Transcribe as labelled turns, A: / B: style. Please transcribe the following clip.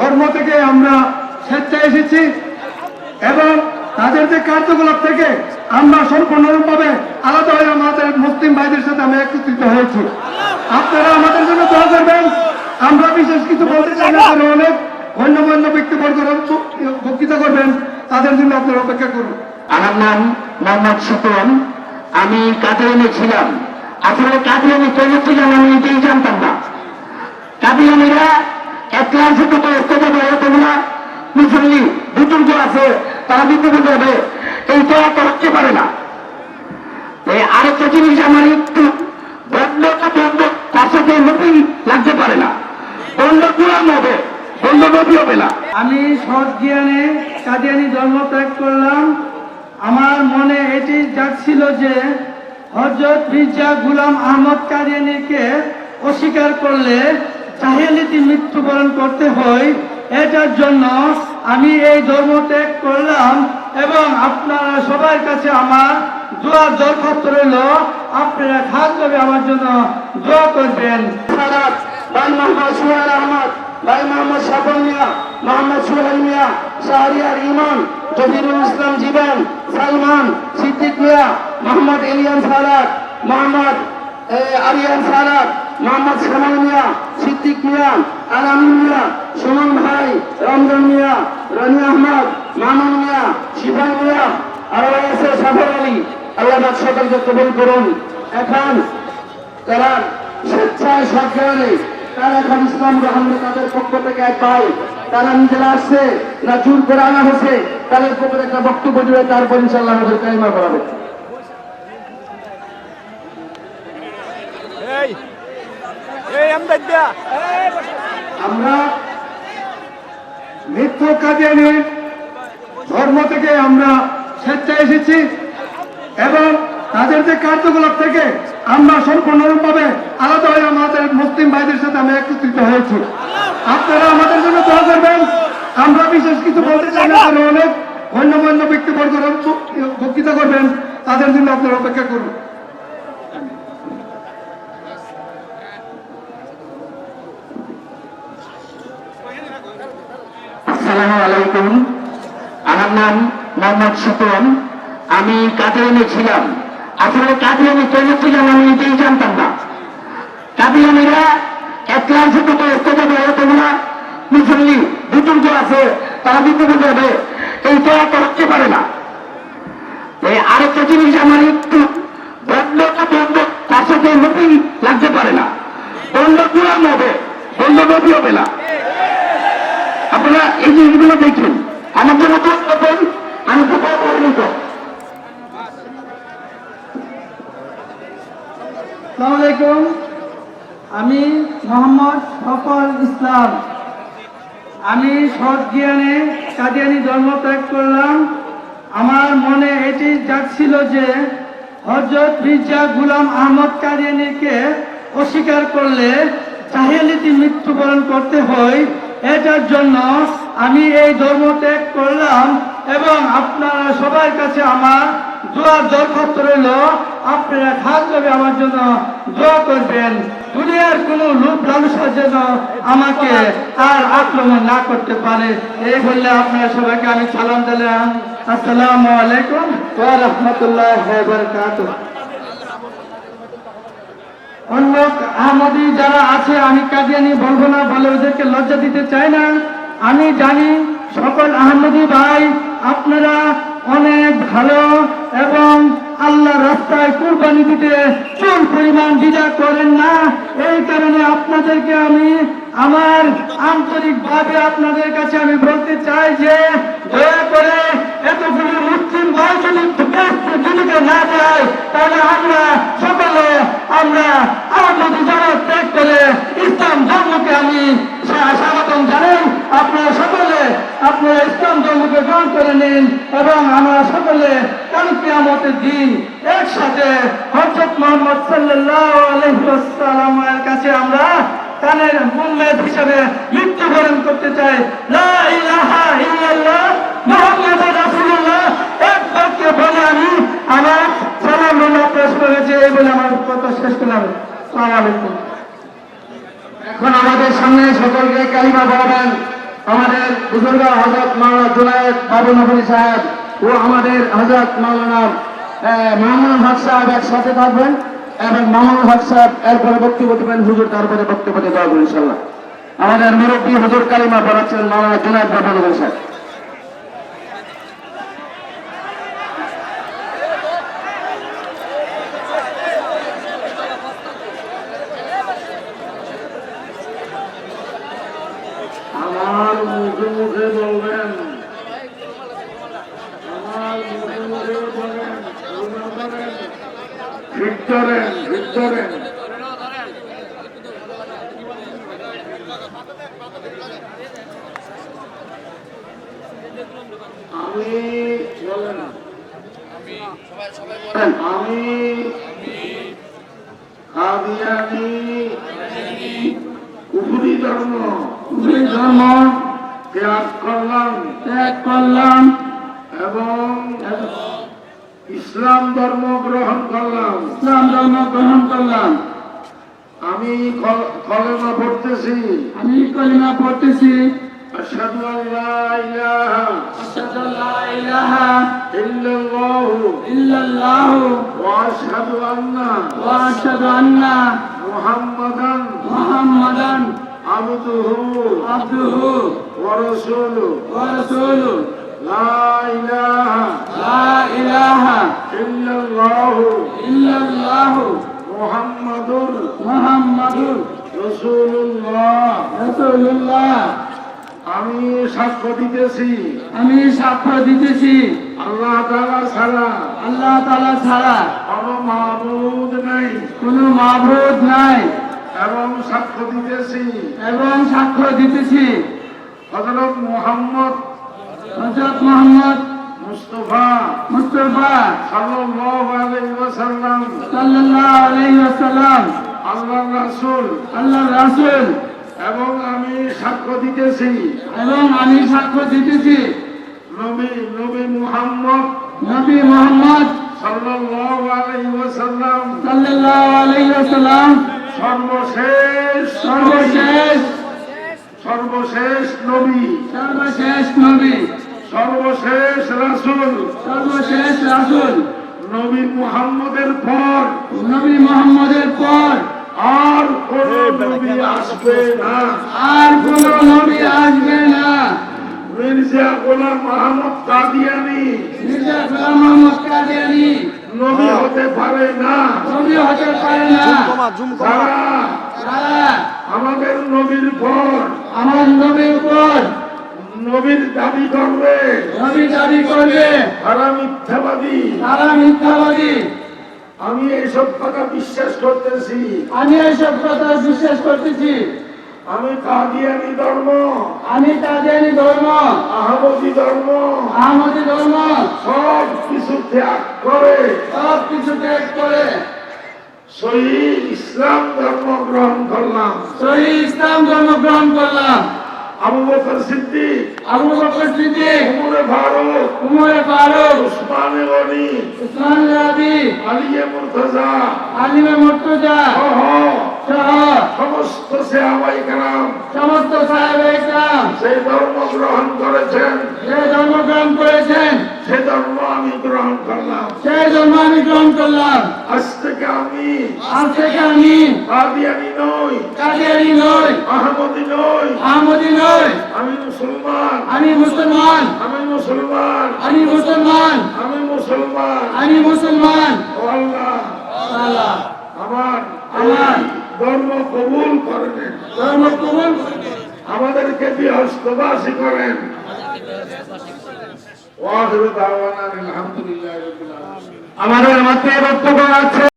A: ধর্ম থেকে আমরা স্বেচ্ছায় এসেছি এবং তাদের যে কার্যকলাপ থেকে আমরা সম্পূর্ণরূপভাবে আলাদা হয়ে আমাদের মুসলিম ভাইদের সাথে আমরা একত্রিত হয়েছি। আপনারা আমাদের জন্য দোয়া করবেন। আমরা বিশেষ কিছু বলতে চাই না, তারা অনেক গণ্যমান্য ব্যক্তিবর্গরা বক্তৃতা করবেন, তাদের জন্য আপনারা অপেক্ষা করুন।
B: আমার নাম মোহাম্মদ সুপন। আমি কাদিয়ানি ছিলাম। আসলে কাদিয়ানি কেন ছিলাম আমি নিজেই জানতাম না। কাদিয়ানিরা এক ক্লাসে দুটো স্টেজে তোমরা মুসল্লি বুজুর্গ আছে, তারা বিদ্যুৎ হবে, এইটা করতে পারে না। আরেকটা জিনিস আমার একটু বন্ধটা বন্ধ, তার সাথে নবী লাগতে পারে না। বন্ধ কুরান হবে, বন্ধ নবী হবে না।
A: আমি সৎ জ্ঞানে কাদিয়ানি ধর্ম ত্যাগ করলাম। আমার মনে এটি জাগছিল যে হযরত মির্জা গোলাম আহমদ কাদিয়ানিকে অস্বীকার করলে জাহেলিতে মৃত্যুবরণ করতে হয়। এটার জন্য আমি এই ধর্ম ত্যাগ করলাম এবং আপনারা সবার কাছে আমার দোয়ার দরখাস্ত রইল, আপনারা খাসভাবে আমার জন্য দোয়া করবেন।
B: ভাই মোহাম্মদ সুহেল আহমদ, ভাই মোহাম্মদ সাবন মিয়া, মোহাম্মদ সুহেল মিয়া, শাহরিয়ার ইমান, জহিরুল ইসলাম জীবন, সালমান, সিদ্দিক মিয়া, মোহাম্মদ এলিয়ান সালাত, মোহাম্মদ আরিয়ান সালাত, মোহাম্মদ সামাল মিয়া, সিদ্দিক মিয়া, আলামিন মিয়া, সুমন ভাই, রমজান মিয়া, রনি আহমদ, মামুন মিয়া, শিফান মিয়া, আরো আছে সাফর আলী। আল্লাহ সকলকে কবুল করুন। এখন তারা স্বেচ্ছায় সরকারে তারা এখন ইসলাম গ্রহণ তাদের পক্ষ থেকে এক পায়, তারা নিজেরা আসছে না জোর করে আনা হয়েছে, তাদের পক্ষ থেকে একটা বক্তব্য দিবে, তারপর ইনশাআল্লাহ আমাদের কালিমা করাবে।
A: আমরা মিথ্য কাদিয়ানি ধর্ম থেকে আমরা স্বেচ্ছায় এসেছি এবং তাদের যে কার্যকলাপ থেকে আমরা সম্পূর্ণরূপভাবে আলাদা হয়ে আমাদের মুসলিম ভাইদের সাথে আমরা একত্রিত হয়েছি। আপনারা আমাদের জন্য দোয়া করবেন। আমরা বিশেষ কিছু বলতে চাই না, তারা অনেক গণ্যমান্য ব্যক্তিবর্গরা বক্তৃতা করবেন, তাদের জন্য আপনারা অপেক্ষা করুন।
B: আসসালামু আলাইকুম। আমার নাম মোহাম্মদ সুপন। আমি কাদিয়ানি ছিলাম। আসলে কাদিয়ানি কেন ছিলাম আমি নিজেই জানতাম না। কাদিয়ানিরা এক ক্লাসে দুটো স্টেজে তোমরা মুসল্লি বুজুর্গ আছে, তারা বিদ্যুৎ হবে, এইটা করতে পারে না। আরেকটা জিনিস আমার একটু বন্ধটা বন্ধ, তার সাথে নবী লাগতে পারে না। বন্ধ কুরান হবে, বন্ধ নবী হবে না। আপনারা এই জিনিসগুলো দেখুন, আমার জন্য তো আমি তো পরিণত।
A: আসসালামু আলাইকুম। আমি মোহাম্মদ সফল ইসলাম। আমি সৎ জ্ঞানে কাদিয়ানি ধর্ম ত্যাগ করলাম। আমার মনে এটি জাগছিল যে হযরত মির্জা গোলাম আহমদ কাদিয়ানিকে অস্বীকার করলে জাহেলিতে মৃত্যুবরণ করতে হয়। এটার জন্য আমি এই ধর্ম ত্যাগ করলাম এবং আপনারা সবার কাছে আমার দোয়ার দরখাস্ত রইল, আপনারা খাসভাবে আমার জন্য দোয়া করবেন। দুনিয়ার কোনো লোভ লালসা যেন আমাকে আর আক্রমণ না করতে পারে। এই বললে আপনারা সবাইকে আমি সালাম দিলাম। আসসালামু আলাইকুম ওয়া রাহমাতুল্লাহি ওয়া বারাকাতুহু। অন্য আহমদী যারা আছে, আমি কাদিয়ানি বলবো না বলে ওদেরকে লজ্জা দিতে চাই না। আমি জানি সকল আহমদী ভাই আপনারা অনেক ভালো এবং আল্লাহ রাস্তায় কুরবানি দিতে চুল পরিমাণ দ্বিধা করেন না। এই কারণে আপনাদেরকে আমি আমার আন্তরিকভাবে আপনাদের কাছে আমি বলতে চাই যে দয়া করে এতগুলি মুসলিম ভাই যদি দিকে না যায়, তাহলে আমরা সকলে আমরা আহমদী যারা ত্যাগ করে ইসলাম ধর্মকে আমি স্বাগতম জানাই। আপনারা সকলে আপনারা ইসলাম ধর্মকে গ্রহণ করে নিন এবং আমরা সকলে কাল কিয়ামতের দিন একসাথে হযরত মুহাম্মদ সাল্লাল্লাহু আলাইহি ওয়াসাল্লামের কাছে আমরা কানের উম্মত হিসেবে মৃত্যুবরণ করতে চাই। লা ইলাহা ইল্লাল্লাহ মুহাম্মাদুর রাসূলুল্লাহ এক বাক্যে বলে আমি আমার সালাম পেশ করেছি। এই বলে আমার কথা শেষ করলাম। আসসালামু আলাইকুম।
B: এখন আমাদের সামনে সকলকে কালিমা পড়াবেন আমাদের বুজুর্গ হযরত মাওলানা জুনায়েদ বাবু নবী সাহেব ও আমাদের হযরত মাওলানা মামুনুল হক সাহেব একসাথে থাকবেন এবং মামুনুল হক সাহেব এরপরে বক্তব্য দেবেন, হুজুর তারপরে বক্তব্য দিতে হবে ইনশাআল্লাহ। আমাদের মুরব্বী হুজুর কালিমা পড়াচ্ছেন মাওলানা জুনায়েদ বাবু নবী সাহেব।
A: আমার মুখে মুখে বলবেন, আমার মুখে মুখে বলেন, ঠিক করেন, ঠিক করেন। আমি বলেন, আমি কাদিয়ানী কুফরি ধর্ম ত্যাগ করলাম এবং ইসলাম ধর্ম গ্রহণ করলাম। আমি কলেমা পড়তেছি আশহাদু আল্লা ইলাহা ইল্লাল্লাহু ওয়া আশহাদু আন্না মুহাম্মাদান আবদুহু ওয়া রাসূলুহু লা ইলাহা ইল্লাল্লাহু মুহাম্মাদুর রাসূলুল্লাহ। আমি সাক্ষ্য দিতেছি আল্লাহ তাআলা ছাড়া কোনো মাবুদ নাই এবং সাক্ষ্য দিতেছি হযরত মুহাম্মদ মুস্তাফা সাল্লাল্লাহু আলাইহি ওয়াসাল্লাম আল্লাহর রাসূল এবং আমি সাক্ষ্য দিতেছি নবী মুহাম্মদ সাল্লাল্লাহু আলাইহি ওয়াসাল্লাম সর্বশেষ নবী সর্বশেষ রাসূল নবী মুহাম্মদের পর আর কোন নবী আসবে না। মির্জা গোলাম মোহাম্মদ কাদিয়ানী নবী হতে পারে না। যারা আমাদের নবীর পর নবীর দাবি করবে তারা মিথ্যাবাদী। আমি এইসব কথা বিশ্বাস করতেছি। আমি কাদিয়ানী ধর্ম আহমদী ধর্ম সব কিছু ত্যাগ করে সহি ইসলাম ধর্ম গ্রহণ করলাম। আবু বকর সিদ্দিক উমরে ফারুক উসমানে গনি আলিয়ে মুর্তজা সহ সমস্ত সাহাবায়ে কেরাম সেই ধর্ম গ্রহণ করেছেন সে ধর্ম আমি গ্রহণ করলাম। আজ থেকে আমি কাদিয়ানী নই আহমদী নই। আমি মুসলমান। ও আল্লাহ আমার ধর্ম কবুল করেন, আমাদেরকে বিহস্তবাসী করেন। আমাদের মাথায় বক্তব্য আছে।